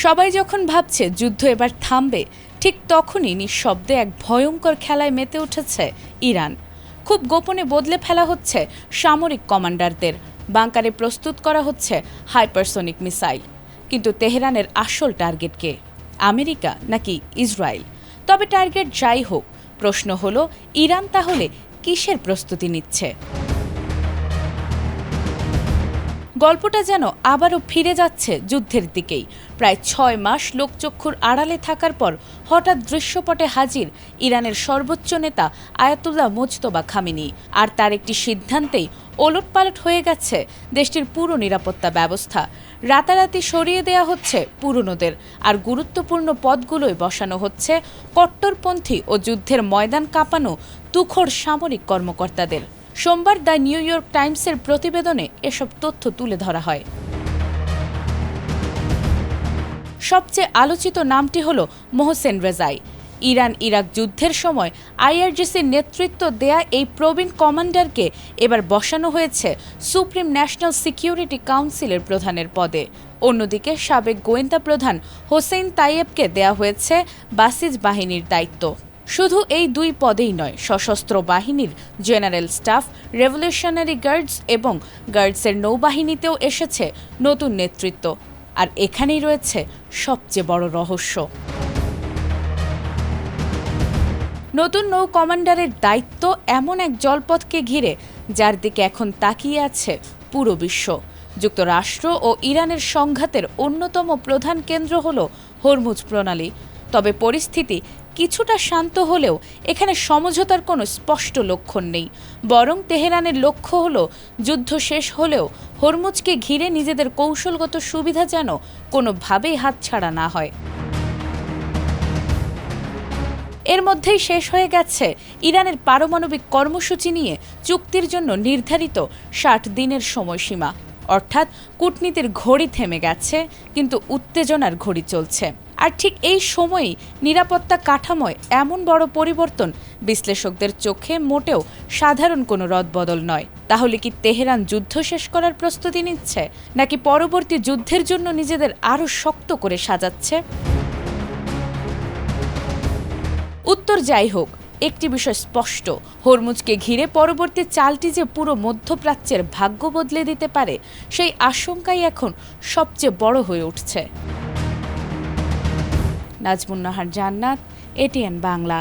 সবাই যখন ভাবছে যুদ্ধ এবার থামবে, ঠিক তখনই নিঃশব্দে এক ভয়ঙ্কর খেলায় মেতে উঠেছে ইরান। খুব গোপনে বদলে ফেলা হচ্ছে সামরিক কমান্ডারদের, বাংকারে প্রস্তুত করা হচ্ছে হাইপারসোনিক মিসাইল। কিন্তু তেহরানের আসল টার্গেট কে? আমেরিকা নাকি ইসরায়েল? তবে টার্গেট যাই হোক, প্রশ্ন হলো ইরান তাহলে কিসের প্রস্তুতি নিচ্ছে? গল্পটা যেন আবারও ফিরে যাচ্ছে যুদ্ধের দিকেই। প্রায় ৬ মাস লোকচক্ষুর আড়ালে থাকার পর হঠাৎ দৃশ্যপটে হাজির ইরানের সর্বোচ্চ নেতা আয়াতুল্লাহ মুজতবা খামেনি। আর তার একটি সিদ্ধান্তেই ওলটপালট হয়ে গেছে দেশটির পুরো নিরাপত্তা ব্যবস্থা। রাতারাতি সরিয়ে দেয়া হচ্ছে পুরনোদের, আর গুরুত্বপূর্ণ পদগুলোয় বসানো হচ্ছে কট্টরপন্থী ও যুদ্ধের ময়দান কাঁপানো তুখোড় সামরিক কর্মকর্তাদের। সোমবার দ্য নিউ ইয়র্ক টাইমসের প্রতিবেদনে এসব তথ্য তুলে ধরা হয়। সবচেয়ে আলোচিত নামটি হল মোহসেন রেজাই। ইরান ইরাক যুদ্ধের সময় আইআরজিসির নেতৃত্ব দেয়া এই প্রবীণ কমান্ডারকে এবার বসানো হয়েছে সুপ্রিম ন্যাশনাল সিকিউরিটি কাউন্সিলের প্রধানের পদে। অন্যদিকে সাবেক গোয়েন্দা প্রধান হোসেইন তাইয়েবকে দেয়া হয়েছে বাসিজ বাহিনীর দায়িত্ব। শুধু এই দুই পদেই নয়, সশস্ত্র বাহিনীর জেনারেল স্টাফ, রেভলিউশনারি গার্ডস এবং গার্ডসের নৌবাহিনীতেও এসেছে নতুন নেতৃত্ব। আর এখানেই রয়েছে সবচেয়ে বড় রহস্য। নতুন নৌ কমান্ডারের দায়িত্ব এমন এক জলপথকে ঘিরে যার দিকে এখন তাকিয়ে আছে পুরো বিশ্ব। যুক্তরাষ্ট্র ও ইরানের সংঘাতের অন্যতম প্রধান কেন্দ্র হল হরমুজ প্রণালী। তবে পরিস্থিতি কিছুটা শান্ত হলেও এখানে সমঝোতার কোনো স্পষ্ট লক্ষণ নেই। বরং তেহরানের লক্ষ্য হল যুদ্ধ শেষ হলেও হরমুজকে ঘিরে নিজেদের কৌশলগত সুবিধা যেন কোনোভাবেই হাতছাড়া না হয়। এর মধ্যেই শেষ হয়ে গেছে ইরানের পারমাণবিক কর্মসূচি নিয়ে চুক্তির জন্য নির্ধারিত ৬০ দিনের সময়সীমা। অর্থাৎ কূটনীতির ঘড়ি থেমে গেছে, কিন্তু উত্তেজনার ঘড়ি চলছে। আর ঠিক এই সময়েই নিরাপত্তা কাঠামোয় এমন বড় পরিবর্তন বিশ্লেষকদের চোখে মোটেও সাধারণ কোনো রদবদল নয়। তাহলে কি তেহরান যুদ্ধ শেষ করার প্রস্তুতি নিচ্ছে, নাকি পরবর্তী যুদ্ধের জন্য নিজেদের আরও শক্ত করে সাজাচ্ছে? উত্তর যাই হোক, একটি বিষয় স্পষ্ট, হরমুজকে ঘিরে পরবর্তী চালটি যে পুরো মধ্যপ্রাচ্যের ভাগ্য বদলে দিতে পারে, সেই আশঙ্কাই এখন সবচেয়ে বড় হয়ে উঠছে। নাজমুন নাহার জান্নাত, এটিএন বাংলা।